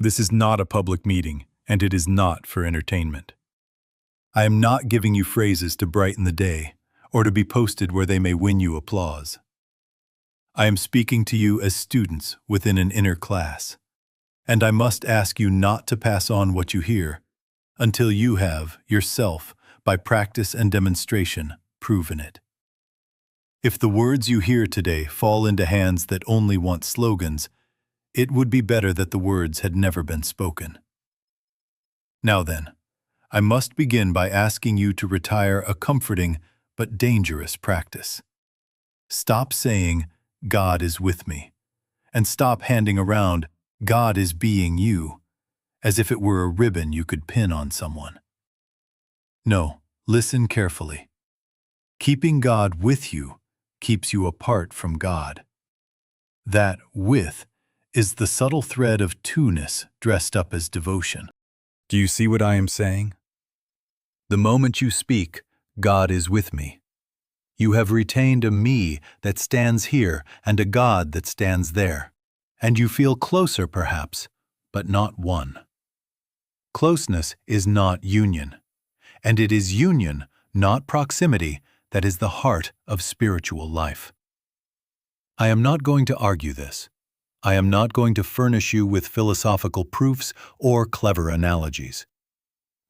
This is not a public meeting, and it is not for entertainment. I am not giving you phrases to brighten the day, or to be posted where they may win you applause. I am speaking to you as students within an inner class, and I must ask you not to pass on what you hear until you have, yourself, by practice and demonstration, proven it. If the words you hear today fall into hands that only want slogans, it would be better that the words had never been spoken. Now then, I must begin by asking you to retire a comforting but dangerous practice. Stop saying, "God is with me," and stop handing around, "God is being you," as if it were a ribbon you could pin on someone. No, listen carefully. Keeping God with you keeps you apart from God. That "with" is the subtle thread of two-ness dressed up as devotion. Do you see what I am saying? The moment you speak, "God is with me," you have retained a me that stands here and a God that stands there, and you feel closer perhaps, but not one. Closeness is not union, and it is union, not proximity, that is the heart of spiritual life. I am not going to argue this. I am not going to furnish you with philosophical proofs or clever analogies.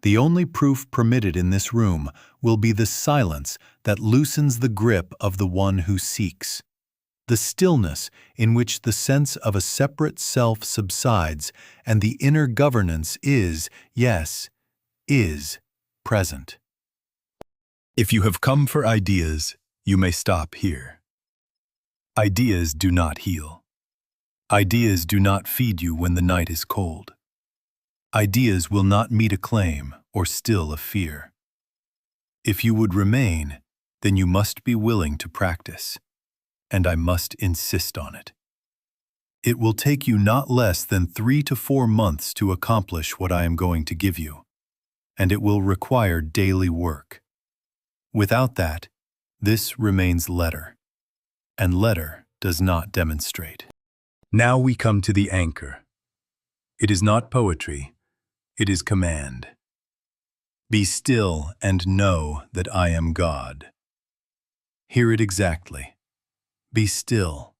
The only proof permitted in this room will be the silence that loosens the grip of the one who seeks, the stillness in which the sense of a separate self subsides and the inner governance is, yes, is, present. If you have come for ideas, you may stop here. Ideas do not heal. Ideas do not feed you when the night is cold. Ideas will not meet a claim or still a fear. If you would remain, then you must be willing to practice, and I must insist on it. It will take you not less than 3 to 4 months to accomplish what I am going to give you, and it will require daily work. Without that, this remains letter, and letter does not demonstrate. Now we come to the anchor. It is not poetry, it is command. Be still and know that I am God. Hear it exactly. Be still.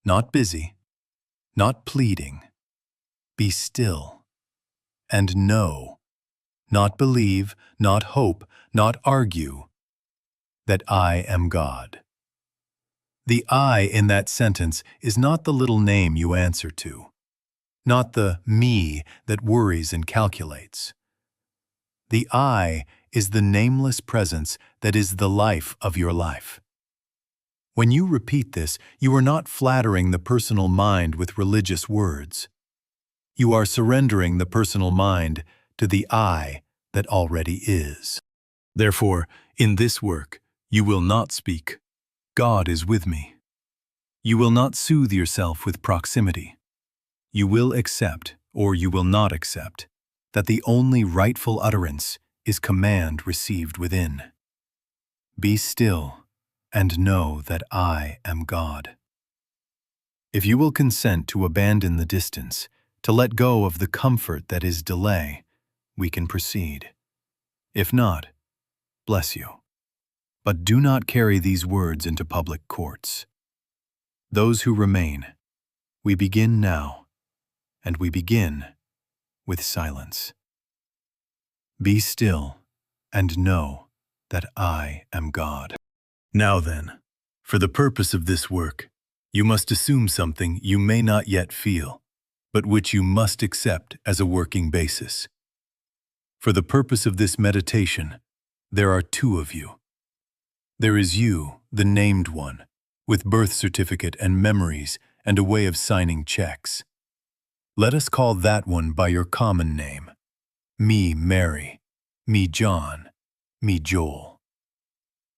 Not busy, not pleading. Be still. And know, not believe, not hope, not argue, that I am God. The I in that sentence is not the little name you answer to, not the me that worries and calculates. The I is the nameless presence that is the life of your life. When you repeat this, you are not flattering the personal mind with religious words. You are surrendering the personal mind to the I that already is. Therefore, in this work, you will not speak, "God is with me." You will not soothe yourself with proximity. You will accept, or you will not accept, that the only rightful utterance is command received within. Be still and know that I am God. If you will consent to abandon the distance, to let go of the comfort that is delay, we can proceed. If not, bless you. But do not carry these words into public courts. Those who remain, we begin now, and we begin with silence. Be still and know that I am God. Now then, for the purpose of this work, you must assume something you may not yet feel, but which you must accept as a working basis. For the purpose of this meditation, there are two of you. There is you, the named one, with birth certificate and memories and a way of signing checks. Let us call that one by your common name. Me, Mary. Me, John. Me, Joel.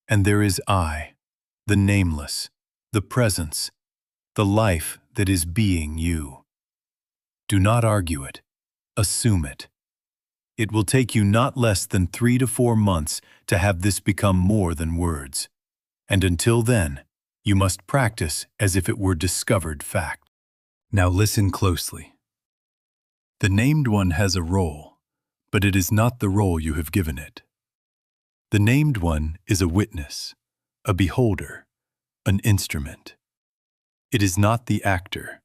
And there is I, the nameless, the presence, the life that is being you. Do not argue it. Assume it. It will take you not less than 3 to 4 months to have this become more than words. And until then, you must practice as if it were discovered fact. Now listen closely. The named one has a role, but it is not the role you have given it. The named one is a witness, a beholder, an instrument. It is not the actor,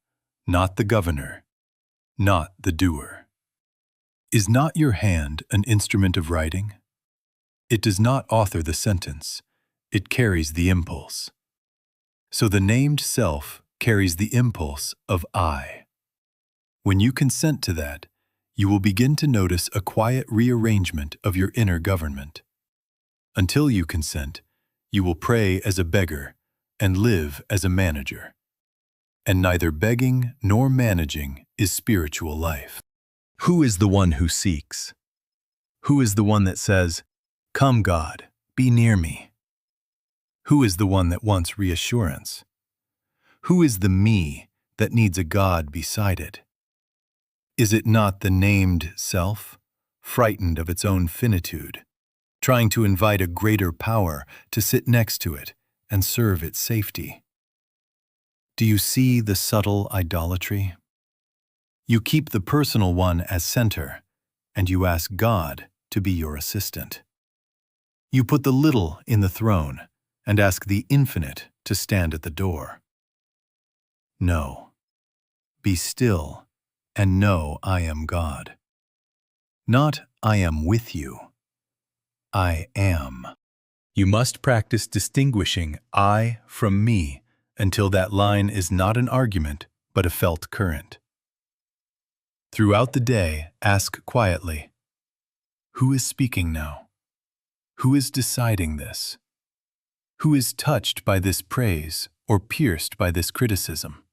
not the governor, not the doer. Is not your hand an instrument of writing? It does not author the sentence, it carries the impulse. So the named self carries the impulse of I. When you consent to that, you will begin to notice a quiet rearrangement of your inner government. Until you consent, you will pray as a beggar and live as a manager. And neither begging nor managing is spiritual life. Who is the one who seeks? Who is the one that says, "Come, God, be near me"? Who is the one that wants reassurance? Who is the me that needs a God beside it? Is it not the named self, frightened of its own finitude, trying to invite a greater power to sit next to it and serve its safety? Do you see the subtle idolatry? You keep the personal one as center, and you ask God to be your assistant. You put the little in the throne and ask the infinite to stand at the door. No. Be still and know I am God. Not I am with you. I am. You must practice distinguishing I from me until that line is not an argument but a felt current. Throughout the day, ask quietly, who is speaking now? Who is deciding this? Who is touched by this praise or pierced by this criticism?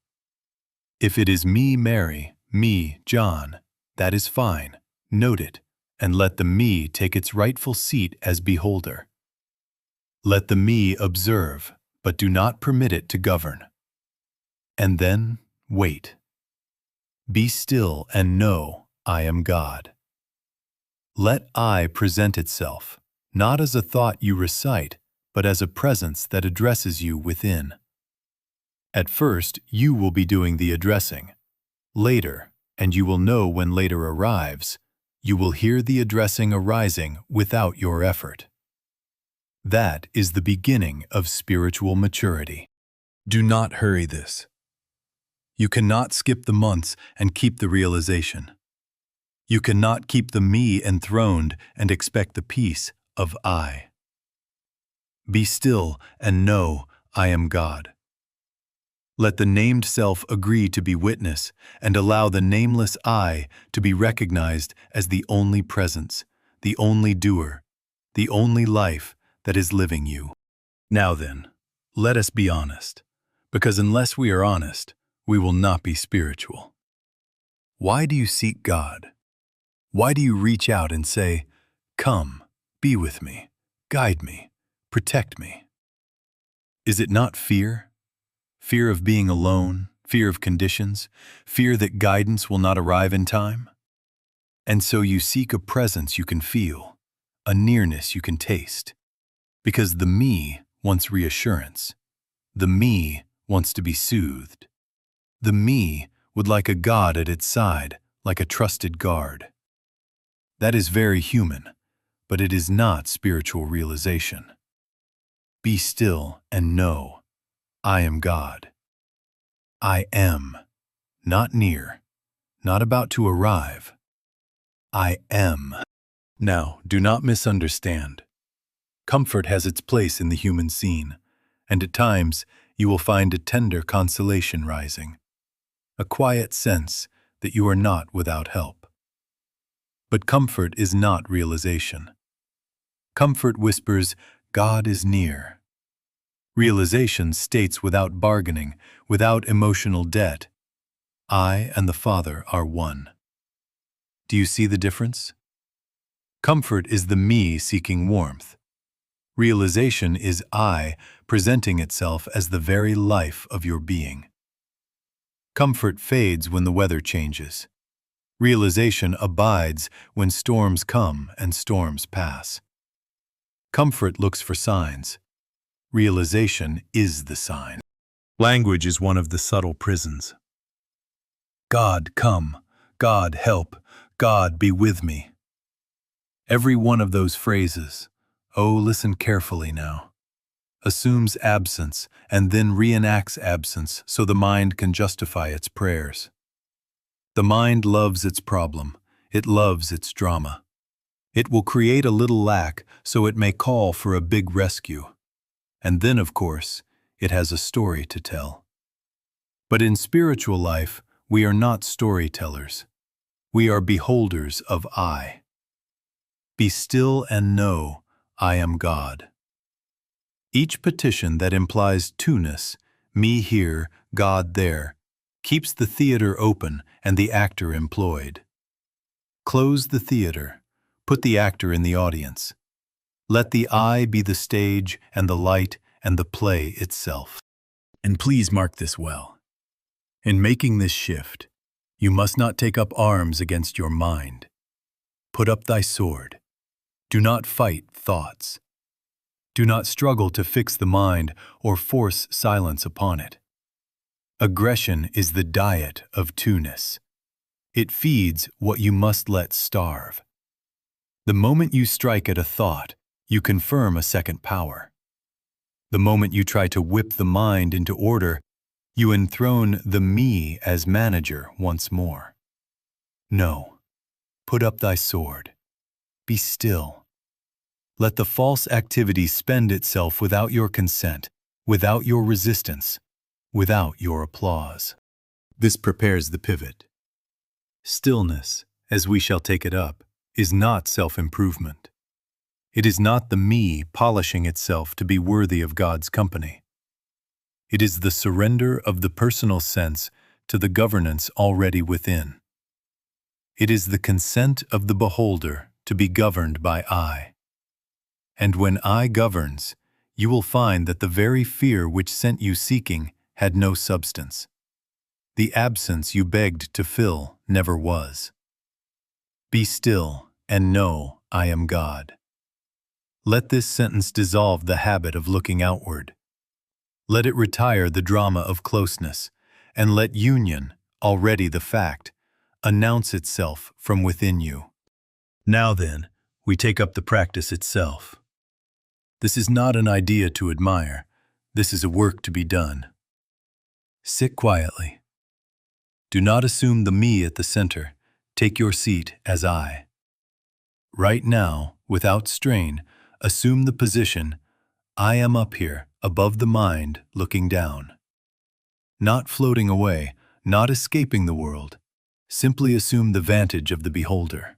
If it is me, Mary, me, John, that is fine. Note it, and let the me take its rightful seat as beholder. Let the me observe, but do not permit it to govern. And then wait. Be still and know I am God. Let I present itself, not as a thought you recite, but as a presence that addresses you within. At first, you will be doing the addressing. Later, and you will know when later arrives, you will hear the addressing arising without your effort. That is the beginning of spiritual maturity. Do not hurry this. You cannot skip the months and keep the realization. You cannot keep the me enthroned and expect the peace of I. Be still and know I am God. Let the named self agree to be witness and allow the nameless I to be recognized as the only presence, the only doer, the only life that is living you. Now then, let us be honest, because unless we are honest, we will not be spiritual. Why do you seek God? Why do you reach out and say, "Come, be with me, guide me, protect me"? Is it not fear? Fear of being alone, fear of conditions, fear that guidance will not arrive in time? And so you seek a presence you can feel, a nearness you can taste, because the me wants reassurance. The me wants to be soothed. The me would like a God at its side, like a trusted guard. That is very human, but it is not spiritual realization. Be still and know I am God. I am, not near, not about to arrive. I am. Now, do not misunderstand. Comfort has its place in the human scene, and at times you will find a tender consolation rising, a quiet sense that you are not without help. But comfort is not realization. Comfort whispers, God is near. Realization states without bargaining, without emotional debt, I and the Father are one. Do you see the difference? Comfort is the me seeking warmth. Realization is I presenting itself as the very life of your being. Comfort fades when the weather changes. Realization abides when storms come and storms pass. Comfort looks for signs. Realization is the sign. Language is one of the subtle prisons. God, come. God help, God be with me. Every one of those phrases, oh, listen carefully now, assumes absence and then reenacts absence so the mind can justify its prayers. The mind loves its problem. It loves its drama. It will create a little lack so it may call for a big rescue. And then, of course, it has a story to tell. But in spiritual life, we are not storytellers. We are beholders of I. Be still and know I am God. Each petition that implies two-ness, me here, God there, keeps the theater open and the actor employed. Close the theater. Put the actor in the audience. Let the I be the stage and the light and the play itself. And please mark this well. In making this shift, you must not take up arms against your mind. Put up thy sword. Do not fight thoughts. Do not struggle to fix the mind or force silence upon it. Aggression is the diet of two-ness. It feeds what you must let starve. The moment you strike at a thought, you confirm a second power. The moment you try to whip the mind into order, you enthrone the me as manager once more. No, put up thy sword. Be still. Let the false activity spend itself without your consent, without your resistance, without your applause. This prepares the pivot. Stillness, as we shall take it up, is not self-improvement. It is not the me polishing itself to be worthy of God's company. It is the surrender of the personal sense to the governance already within. It is the consent of the beholder to be governed by I. And when I governs, you will find that the very fear which sent you seeking had no substance. The absence you begged to fill never was. Be still and know I am God. Let this sentence dissolve the habit of looking outward. Let it retire the drama of closeness, and let union, already the fact, announce itself from within you. Now then, we take up the practice itself. This is not an idea to admire. This is a work to be done. Sit quietly. Do not assume the me at the center. Take your seat as I. Right now, without strain, assume the position, I am up here, above the mind, looking down. Not floating away, not escaping the world. Simply assume the vantage of the beholder.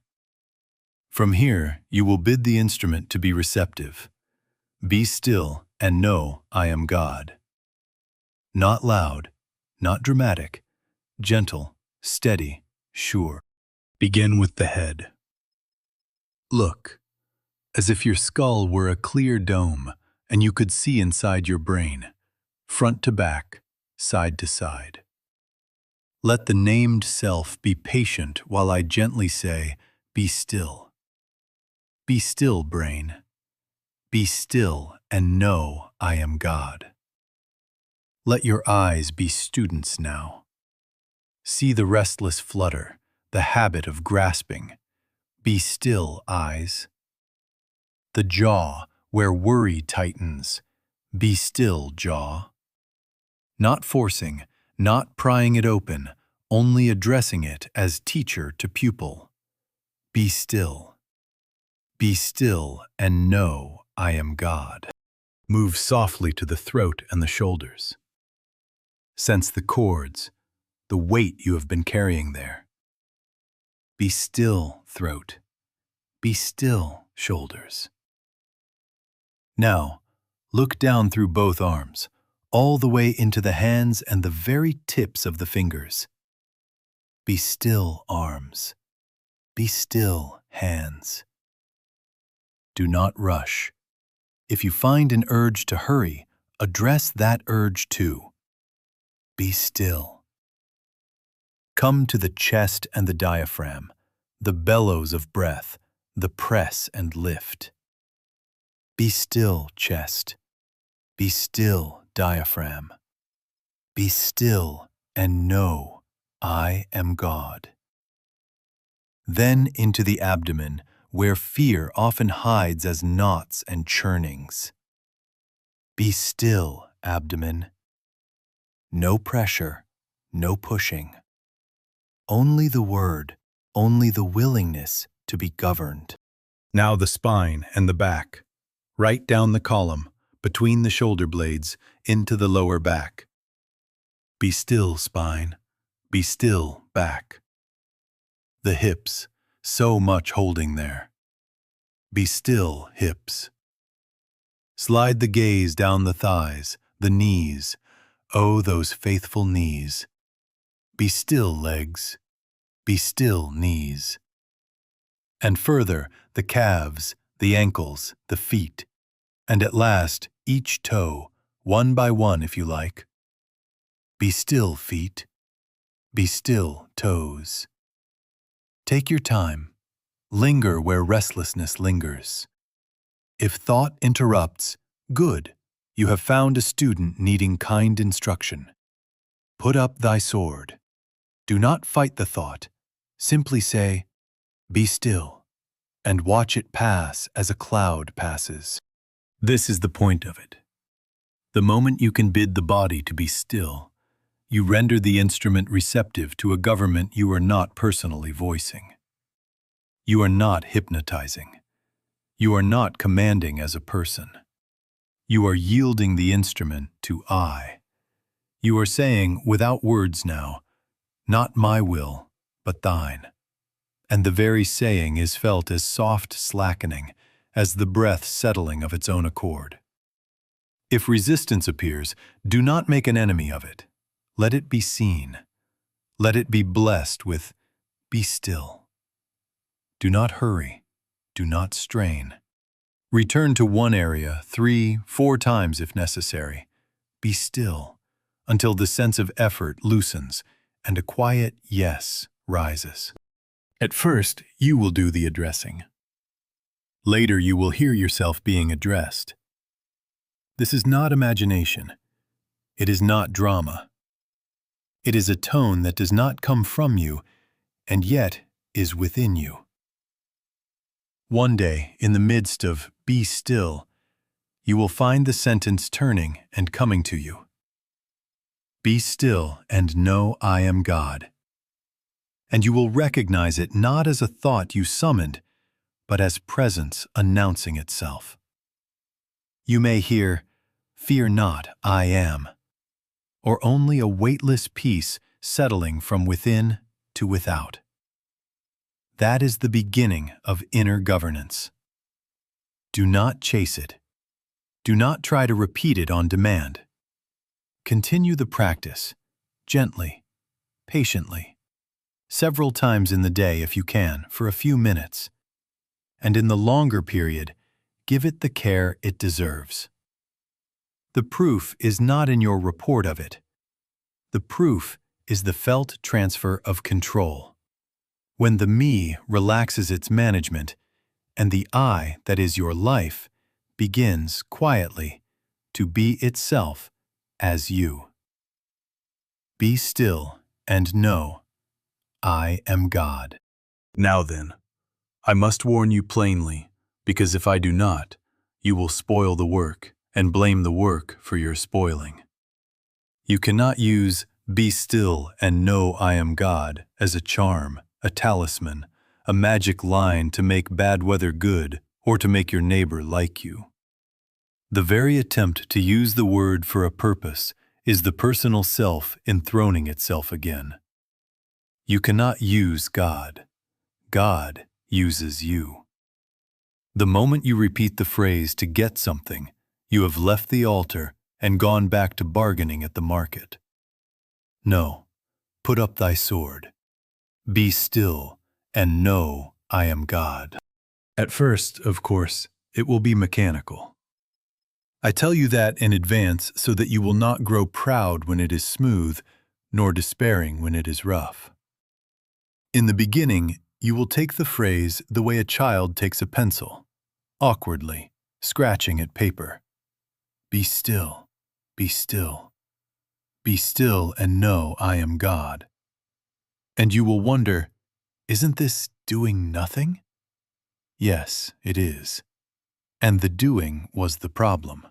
From here, you will bid the instrument to be receptive. Be still and know I am God. Not loud, not dramatic, gentle, steady, sure. Begin with the head. Look, as if your skull were a clear dome and you could see inside your brain, front to back, side to side. Let the named self be patient while I gently say, be still. Be still, brain. Be still and know I am God. Let your eyes be students now. See the restless flutter, the habit of grasping. Be still, eyes. The jaw where worry tightens. Be still, jaw. Not forcing, not prying it open, only addressing it as teacher to pupil. Be still. Be still and know I am God. Move softly to the throat and the shoulders. Sense the cords, the weight you have been carrying there. Be still, throat. Be still, shoulders. Now, look down through both arms, all the way into the hands and the very tips of the fingers. Be still, arms. Be still, hands. Do not rush. If you find an urge to hurry, address that urge too. Be still. Come to the chest and the diaphragm, the bellows of breath, the press and lift. Be still, chest. Be still, diaphragm. Be still and know I am God. then into the abdomen, where fear often hides as knots and churnings. Be still, abdomen. No pressure, no pushing. Only the word, only the willingness to be governed. Now the spine and the back. Right down the column, between the shoulder blades, into the lower back. Be still, spine. Be still, back. The hips, so much holding there. Be still, hips. Slide the gaze down the thighs, the knees. Oh, those faithful knees. Be still, legs. Be still, knees. And further, the calves, the ankles, the feet. And at last, each toe, one by one if you like. Be still, feet. Be still, toes. Take your time. Linger where restlessness lingers. If thought interrupts, good. You have found a student needing kind instruction. Put up thy sword. Do not fight the thought. Simply say, be still, and watch it pass as a cloud passes. This is the point of it. The moment you can bid the body to be still, you render the instrument receptive to a government you are not personally voicing. You are not hypnotizing. You are not commanding as a person. You are yielding the instrument to I. You are saying, without words now, not my will, but thine. And the very saying is felt as soft slackening, as the breath settling of its own accord. If resistance appears, do not make an enemy of it. Let it be seen. Let it be blessed with, be still. Do not hurry. Do not strain. Return to one area 3, 4 times if necessary. Be still, until the sense of effort loosens and a quiet yes rises. At first, you will do the addressing. Later, you will hear yourself being addressed. This is not imagination. It is not drama. It is a tone that does not come from you, and yet is within you. One day, in the midst of be still, you will find the sentence turning and coming to you. Be still and know I am God. And you will recognize it not as a thought you summoned, but as presence announcing itself. You may hear, fear not, I am, or only a weightless peace settling from within to without. That is the beginning of inner governance. Do not chase it. Do not try to repeat it on demand. Continue the practice, gently, patiently, several times in the day if you can, for a few minutes. And in the longer period, give it the care it deserves. The proof is not in your report of it. The proof is the felt transfer of control. When the me relaxes its management, and the I that is your life begins quietly to be itself as you. Be still and know I am God. Now then, I must warn you plainly, because if I do not, you will spoil the work and blame the work for your spoiling. You cannot use be still and know I am God as a charm, a talisman, a magic line to make bad weather good or to make your neighbor like you. The very attempt to use the word for a purpose is the personal self enthroning itself again. You cannot use God. God uses you. The moment you repeat the phrase to get something, you have left the altar and gone back to bargaining at the market. No, put up thy sword. Be still and know I am God. At first, of course, it will be mechanical. I tell you that in advance so that you will not grow proud when it is smooth, nor despairing when it is rough. In the beginning, you will take the phrase the way a child takes a pencil, awkwardly, scratching at paper. Be still, be still. Be still and know I am God. And you will wonder, isn't this doing nothing? Yes, it is. And the doing was the problem.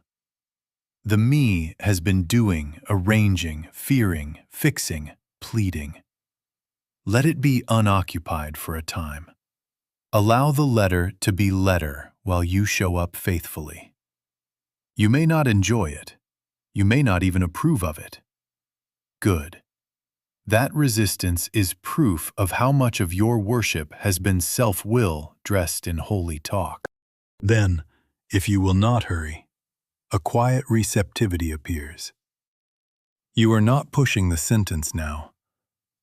The me has been doing, arranging, fearing, fixing, pleading. Let it be unoccupied for a time. Allow the letter to be letter while you show up faithfully. You may not enjoy it. You may not even approve of it. Good. That resistance is proof of how much of your worship has been self-will dressed in holy talk. Then, if you will not hurry, a quiet receptivity appears. You are not pushing the sentence now.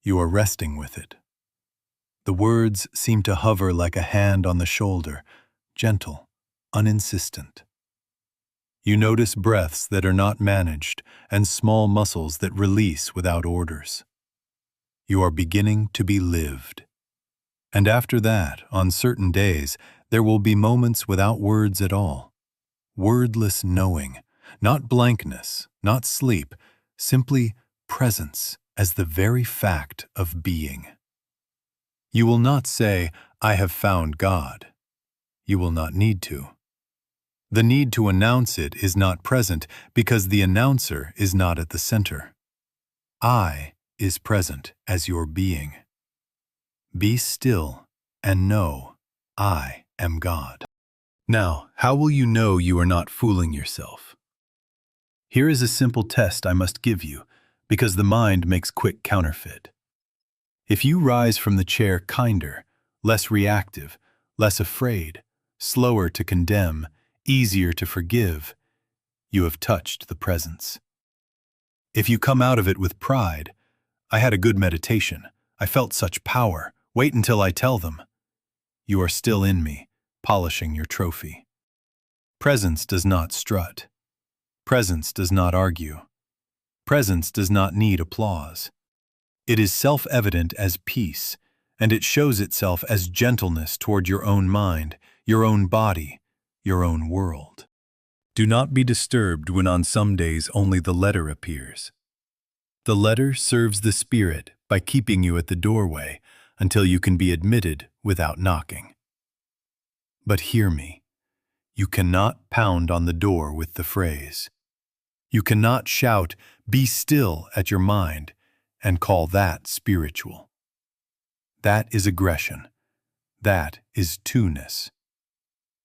You are resting with it. The words seem to hover like a hand on the shoulder, gentle, uninsistent. You notice breaths that are not managed and small muscles that release without orders. You are beginning to be lived. And after that, on certain days, there will be moments without words at all. Wordless knowing, not blankness, not sleep, simply presence as the very fact of being. You will not say, "I have found God." You will not need to. The need to announce it is not present because the announcer is not at the center. I is present as your being. Be still and know I am God. Now, how will you know you are not fooling yourself? Here is a simple test I must give you, because the mind makes quick counterfeit. If you rise from the chair kinder, less reactive, less afraid, slower to condemn, easier to forgive, you have touched the presence. If you come out of it with pride, "I had a good meditation, I felt such power, wait until I tell them," you are still in me, polishing your trophy. Presence does not strut. Presence does not argue. Presence does not need applause. It is self-evident as peace, and it shows itself as gentleness toward your own mind, your own body, your own world. Do not be disturbed when on some days only the letter appears. The letter serves the spirit by keeping you at the doorway until you can be admitted without knocking. But hear me, you cannot pound on the door with the phrase. You cannot shout, "Be still," at your mind and call that spiritual. That is aggression. That is two-ness.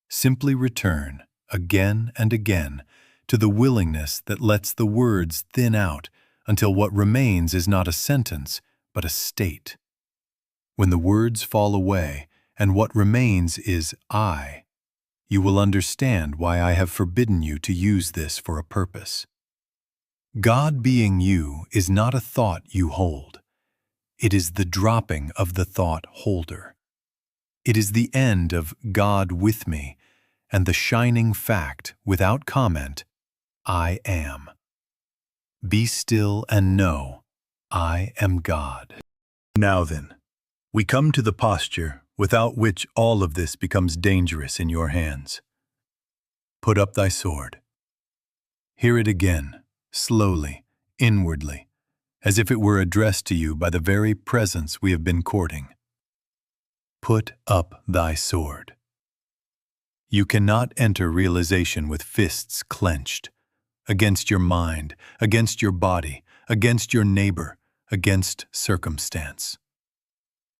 Simply return, again and again, to the willingness that lets the words thin out until what remains is not a sentence, but a state. When the words fall away and what remains is I, you will understand why I have forbidden you to use this for a purpose. God being you is not a thought you hold. It is the dropping of the thought holder. It is the end of God with me and the shining fact, without comment, I am. Be still and know I am God. Now then, we come to the posture without which all of this becomes dangerous in your hands. Put up thy sword. Hear it again, slowly, inwardly, as if it were addressed to you by the very presence we have been courting. Put up thy sword. You cannot enter realization with fists clenched, against your mind, against your body, against your neighbor, against circumstance.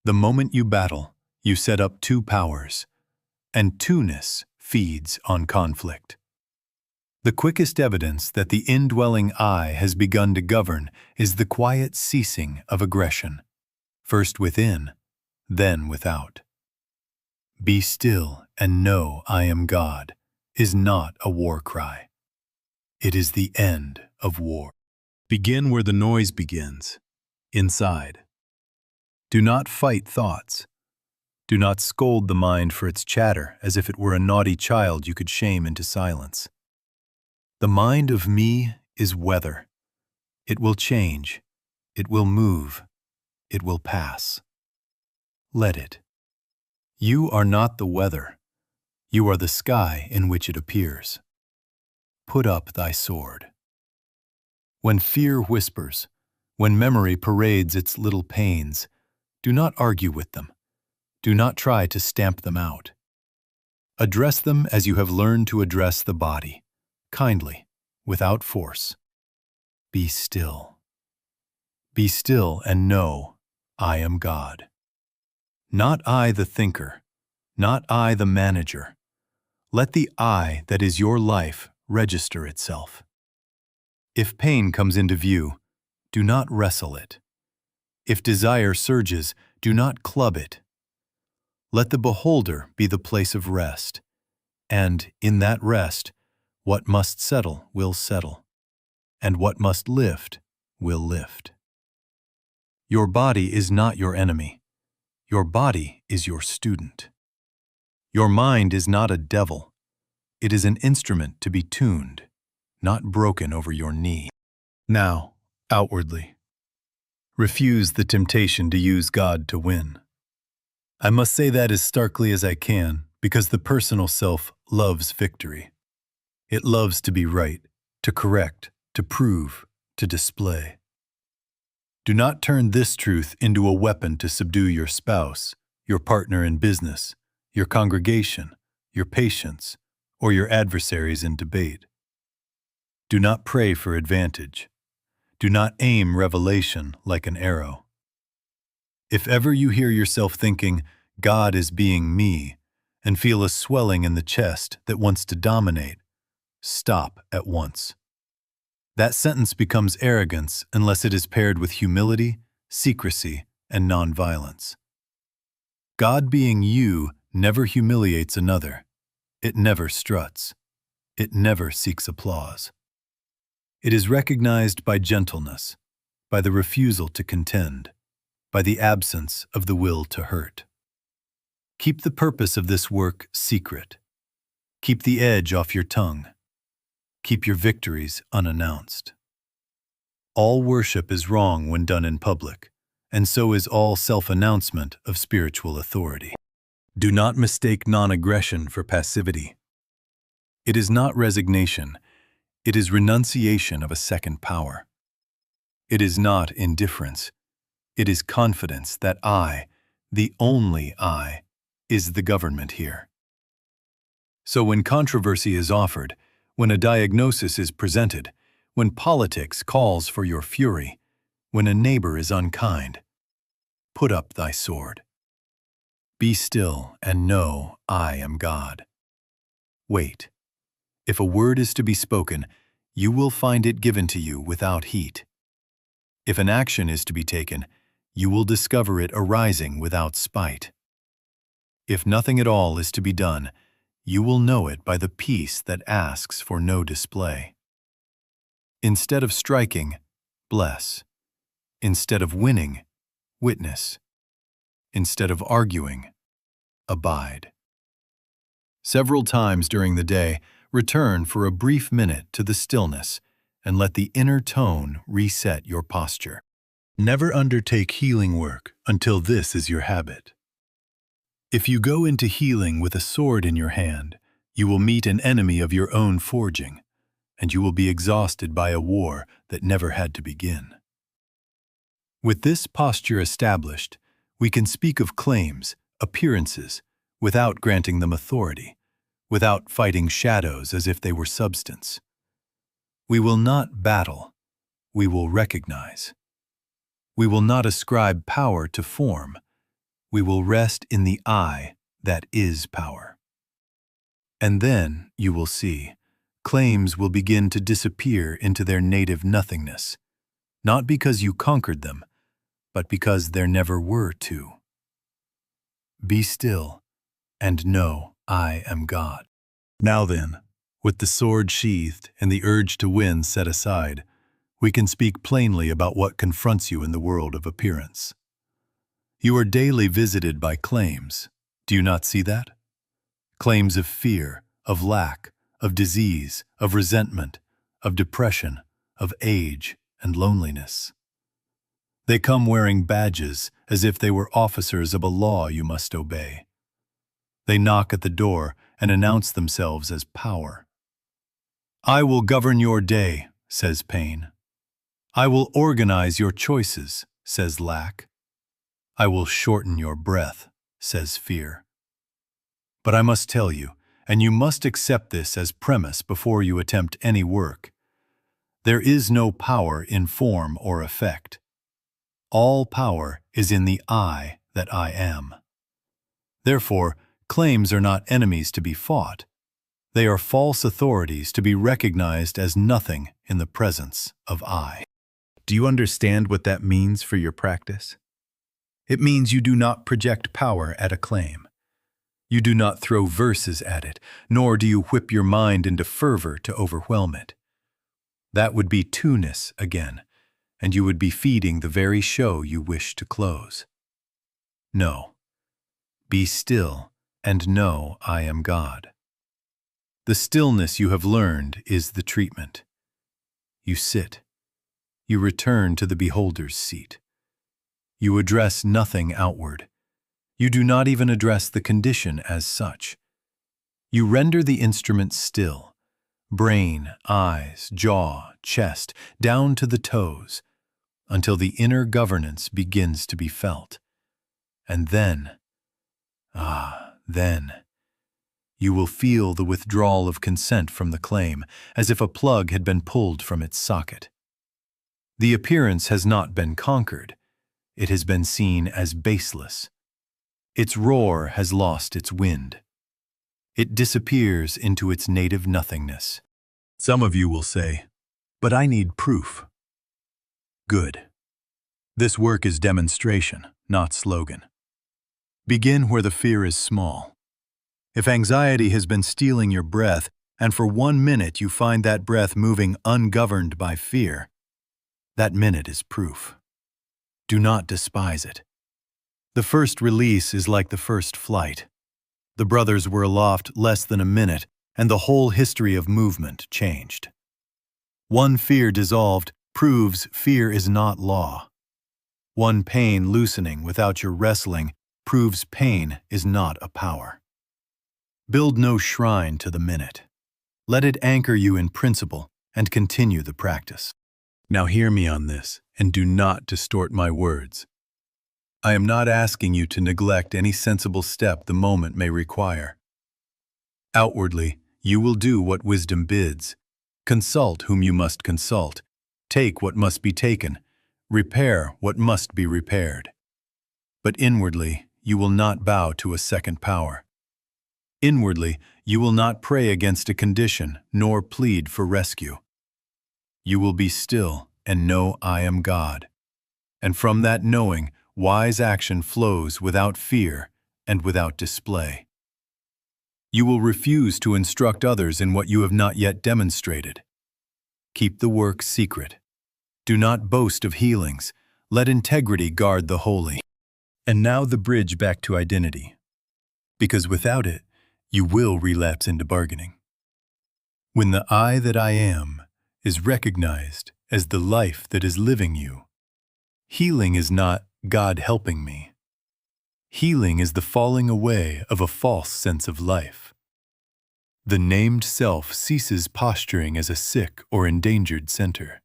The moment you battle, you set up two powers, and two-ness feeds on conflict. The quickest evidence that the indwelling I has begun to govern is the quiet ceasing of aggression, first within, then without. Be still and know I am God is not a war cry. It is the end of war. Begin where the noise begins, inside. Do not fight thoughts. Do not scold the mind for its chatter as if it were a naughty child you could shame into silence. The mind of me is weather. It will change. It will move. It will pass. Let it. You are not the weather. You are the sky in which it appears. Put up thy sword. When fear whispers, when memory parades its little pains, do not argue with them. Do not try to stamp them out. Address them as you have learned to address the body, kindly, without force. Be still. Be still and know, I am God. Not I the thinker, not I the manager. Let the I that is your life register itself. If pain comes into view, do not wrestle it. If desire surges, do not club it. Let the beholder be the place of rest, and in that rest, what must settle will settle, and what must lift will lift. Your body is not your enemy. Your body is your student. Your mind is not a devil. It is an instrument to be tuned, not broken over your knee. Now, outwardly, refuse the temptation to use God to win. I must say that as starkly as I can, because the personal self loves victory. It loves to be right, to correct, to prove, to display. Do not turn this truth into a weapon to subdue your spouse, your partner in business, your congregation, your patients, or your adversaries in debate. Do not pray for advantage. Do not aim revelation like an arrow. If ever you hear yourself thinking, God is being me, and feel a swelling in the chest that wants to dominate, stop at once. That sentence becomes arrogance unless it is paired with humility, secrecy, and nonviolence. God being you never humiliates another. It never struts. It never seeks applause. It is recognized by gentleness, by the refusal to contend, by the absence of the will to hurt. Keep the purpose of this work secret. Keep the edge off your tongue. Keep your victories unannounced. All worship is wrong when done in public, and so is all self-announcement of spiritual authority. Do not mistake non-aggression for passivity. It is not resignation. It is renunciation of a second power. It is not indifference. It is confidence that I, the only I, is the government here. So when controversy is offered, when a diagnosis is presented, when politics calls for your fury, when a neighbor is unkind, put up thy sword. Be still and know I am God. Wait. If a word is to be spoken, you will find it given to you without heat. If an action is to be taken, you will discover it arising without spite. If nothing at all is to be done, you will know it by the peace that asks for no display. Instead of striking, bless. Instead of winning, witness. Instead of arguing, abide. Several times during the day, return for a brief minute to the stillness and let the inner tone reset your posture. Never undertake healing work until this is your habit. If you go into healing with a sword in your hand, you will meet an enemy of your own forging, and you will be exhausted by a war that never had to begin. With this posture established, we can speak of claims, appearances, without granting them authority, without fighting shadows as if they were substance. We will not battle, we will recognize. We will not ascribe power to form, we will rest in the I that is power. And then, you will see, claims will begin to disappear into their native nothingness, not because you conquered them, but because there never were to. Be still, and know I am God. Now then, with the sword sheathed and the urge to win set aside, we can speak plainly about what confronts you in the world of appearance. You are daily visited by claims. Do you not see that? Claims of fear, of lack, of disease, of resentment, of depression, of age and loneliness. They come wearing badges as if they were officers of a law you must obey. They knock at the door and announce themselves as power. I will govern your day, says pain. I will organize your choices, says lack. I will shorten your breath, says fear. But I must tell you, and you must accept this as premise before you attempt any work. There is no power in form or effect. All power is in the I that I am. Therefore, claims are not enemies to be fought. They are false authorities to be recognized as nothing in the presence of I. Do you understand what that means for your practice? It means you do not project power at a claim. You do not throw verses at it, nor do you whip your mind into fervor to overwhelm it. That would be two-ness again, and you would be feeding the very show you wish to close. No. Be still and know I am God. The stillness you have learned is the treatment. You sit. You return to the beholder's seat. You address nothing outward. You do not even address the condition as such. You render the instrument still, brain, eyes, jaw, chest, down to the toes, until the inner governance begins to be felt. And then, then, you will feel the withdrawal of consent from the claim, as if a plug had been pulled from its socket. The appearance has not been conquered. It has been seen as baseless. Its roar has lost its wind. It disappears into its native nothingness. Some of you will say, "But I need proof." Good. This work is demonstration, not slogan. Begin where the fear is small. If anxiety has been stealing your breath, and for 1 minute you find that breath moving ungoverned by fear, that minute is proof. Do not despise it. The first release is like the first flight. The brothers were aloft less than a minute, and the whole history of movement changed. One fear dissolved proves fear is not law. One pain loosening without your wrestling proves pain is not a power. Build no shrine to the minute. Let it anchor you in principle and continue the practice. Now hear me on this, and do not distort my words. I am not asking you to neglect any sensible step the moment may require. Outwardly, you will do what wisdom bids. Consult whom you must consult. Take what must be taken. Repair what must be repaired. But inwardly, you will not bow to a second power. Inwardly, you will not pray against a condition, nor plead for rescue. You will be still and know I am God. And from that knowing, wise action flows without fear and without display. You will refuse to instruct others in what you have not yet demonstrated. Keep the work secret. Do not boast of healings. Let integrity guard the holy. And now the bridge back to identity. Because without it, you will relapse into bargaining. When the I that I am is recognized as the life that is living you, healing is not God helping me. Healing is the falling away of a false sense of life. The named self ceases posturing as a sick or endangered center.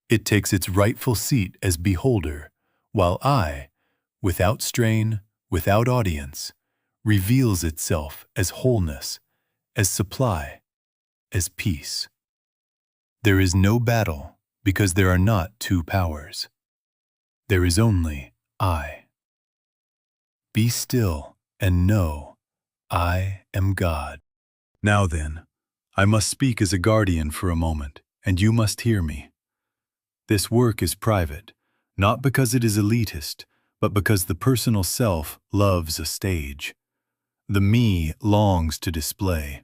It takes its rightful seat as beholder, while I, without strain, without audience, reveals itself as wholeness, as supply, as peace. There is no battle because there are not two powers. There is only I. Be still and know I am God. Now then, I must speak as a guardian for a moment, and you must hear me. This work is private, not because it is elitist, but because the personal self loves a stage. The me longs to display.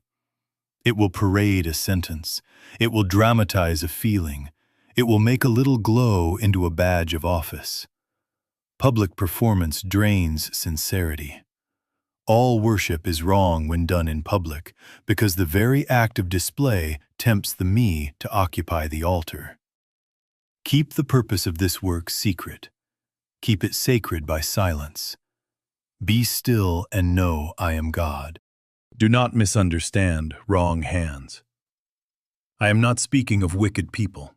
It will parade a sentence. It will dramatize a feeling. It will make a little glow into a badge of office. Public performance drains sincerity. All worship is wrong when done in public, because the very act of display tempts the me to occupy the altar. Keep the purpose of this work secret. Keep it sacred by silence. Be still and know I am God. Do not misunderstand wrong hands. I am not speaking of wicked people.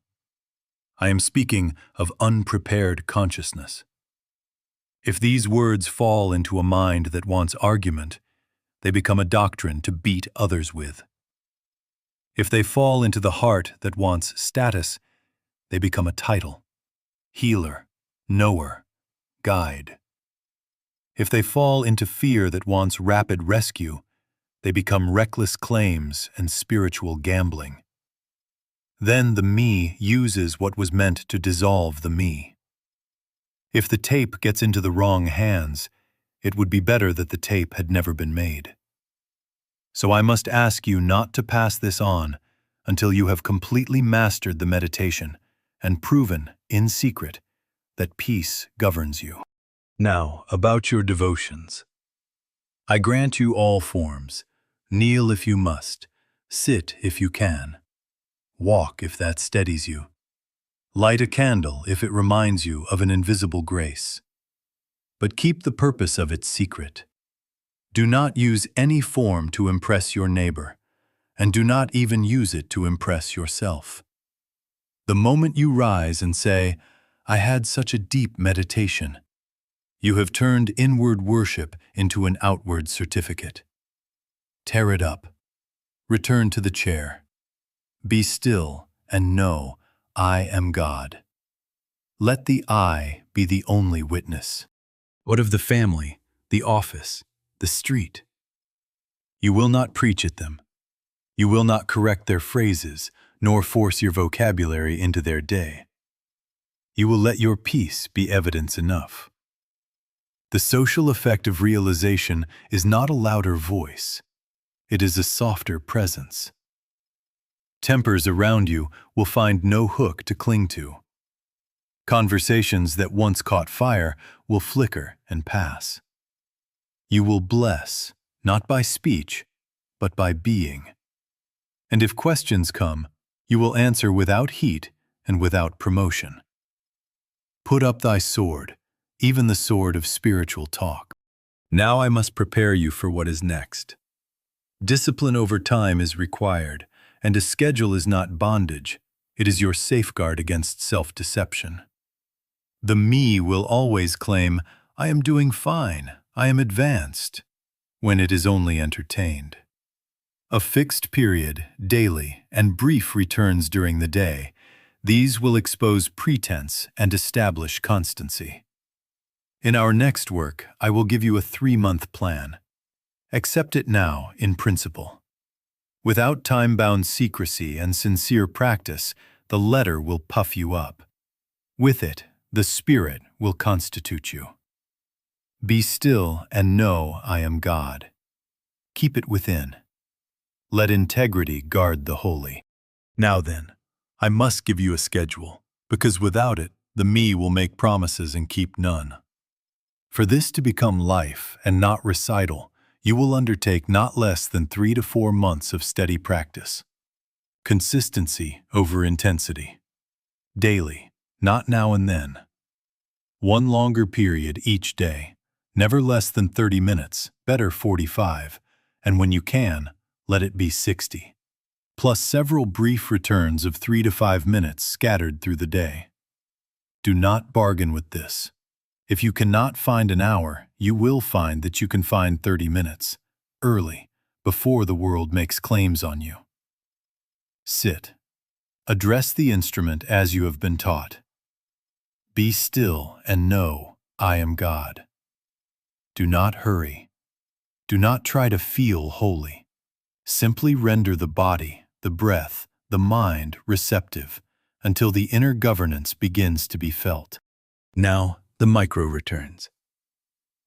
I am speaking of unprepared consciousness. If these words fall into a mind that wants argument, they become a doctrine to beat others with. If they fall into the heart that wants status, they become a title: healer, knower, guide. If they fall into fear that wants rapid rescue, they become reckless claims and spiritual gambling. Then the me uses what was meant to dissolve the me. If the tape gets into the wrong hands, it would be better that the tape had never been made. So I must ask you not to pass this on until you have completely mastered the meditation and proven, in secret, that peace governs you. Now, about your devotions. I grant you all forms. Kneel if you must. Sit if you can. Walk if that steadies you. Light a candle if it reminds you of an invisible grace. But keep the purpose of it secret. Do not use any form to impress your neighbor, and do not even use it to impress yourself. The moment you rise and say, "I had such a deep meditation," you have turned inward worship into an outward certificate. Tear it up. Return to the chair. Be still and know I am God. Let the I be the only witness. What of the family, the office, the street? You will not preach at them. You will not correct their phrases, nor force your vocabulary into their day. You will let your peace be evidence enough. The social effect of realization is not a louder voice. It is a softer presence. Tempers around you will find no hook to cling to. Conversations that once caught fire will flicker and pass. You will bless, not by speech, but by being. And if questions come, you will answer without heat and without promotion. Put up thy sword, even the sword of spiritual talk. Now I must prepare you for what is next. Discipline over time is required, and a schedule is not bondage. It is your safeguard against self-deception. The me will always claim, "I am doing fine, I am advanced," when it is only entertained. A fixed period, daily, and brief returns during the day, these will expose pretense and establish constancy. In our next work, I will give you a 3-month plan. Accept it now in principle. Without time-bound secrecy and sincere practice, the letter will puff you up. With it, the spirit will constitute you. Be still and know I am God. Keep it within. Let integrity guard the holy. Now then, I must give you a schedule, because without it, the me will make promises and keep none. For this to become life and not recital, you will undertake not less than 3 to 4 months of steady practice. Consistency over intensity. Daily, not now and then. One longer period each day, never less than 30 minutes, better 45, and when you can, let it be 60. Plus several brief returns of 3 to 5 minutes scattered through the day. Do not bargain with this. If you cannot find an hour, you will find that you can find 30 minutes, early, before the world makes claims on you. Sit. Address the instrument as you have been taught. Be still and know I am God. Do not hurry. Do not try to feel holy. Simply render the body, the breath, the mind receptive until the inner governance begins to be felt. Now, the micro-returns.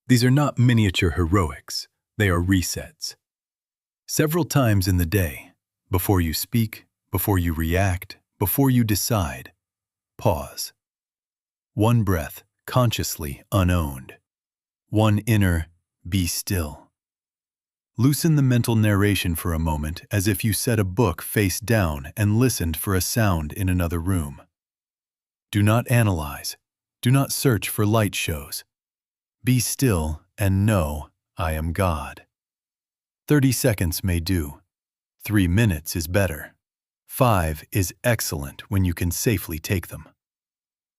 These are not miniature heroics, they are resets. Several times in the day, before you speak, before you react, before you decide, pause. One breath, consciously unowned. One inner, be still. Loosen the mental narration for a moment as if you set a book face down and listened for a sound in another room. Do not analyze. Do not search for light shows. Be still and know I am God. 30 seconds may do. 3 minutes is better. 5 is excellent when you can safely take them.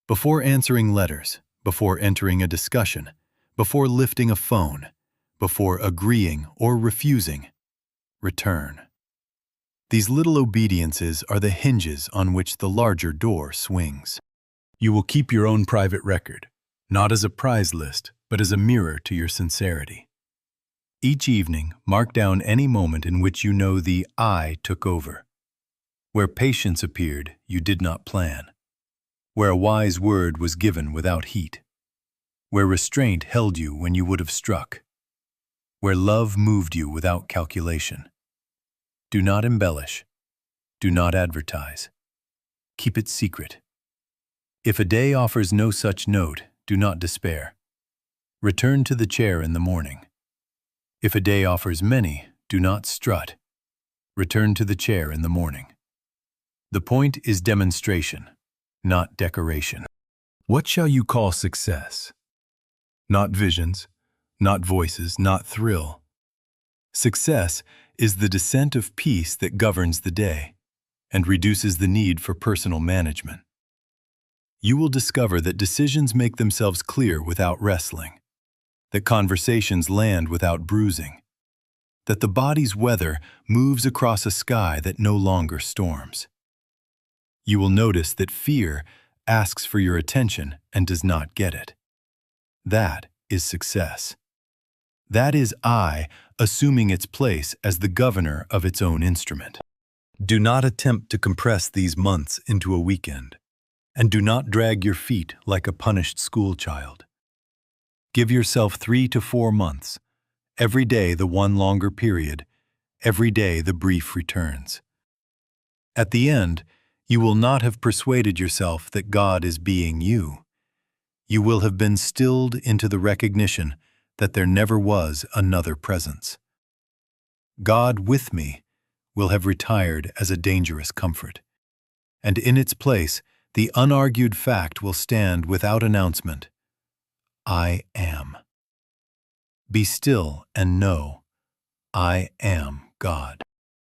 Before answering letters, before entering a discussion, Before lifting a phone, before agreeing or refusing, return. These little obediences are the hinges on which the larger door swings. You will keep your own private record, not as a prize list, but as a mirror to your sincerity. Each evening, mark down any moment in which you know the I took over. Where patience appeared, you did not plan. Where a wise word was given without heat. Where restraint held you when you would have struck. Where love moved you without calculation. Do not embellish. Do not advertise. Keep it secret. If a day offers no such note, do not despair. Return to the chair in the morning. If a day offers many, do not strut. Return to the chair in the morning. The point is demonstration, not decoration. What shall you call success? Not visions, not voices, not thrill. Success is the descent of peace that governs the day and reduces the need for personal management. You will discover that decisions make themselves clear without wrestling, that conversations land without bruising, that the body's weather moves across a sky that no longer storms. You will notice that fear asks for your attention and does not get it. That is success. That is I assuming its place as the governor of its own instrument. Do not attempt to compress these months into a weekend, and do not drag your feet like a punished schoolchild. Give yourself 3 to 4 months, every day the one longer period, every day the brief returns. At the end, you will not have persuaded yourself that God is being you. You will have been stilled into the recognition that there never was another presence. God with me will have retired as a dangerous comfort, and in its place the unargued fact will stand without announcement. I am. Be still and know I am God.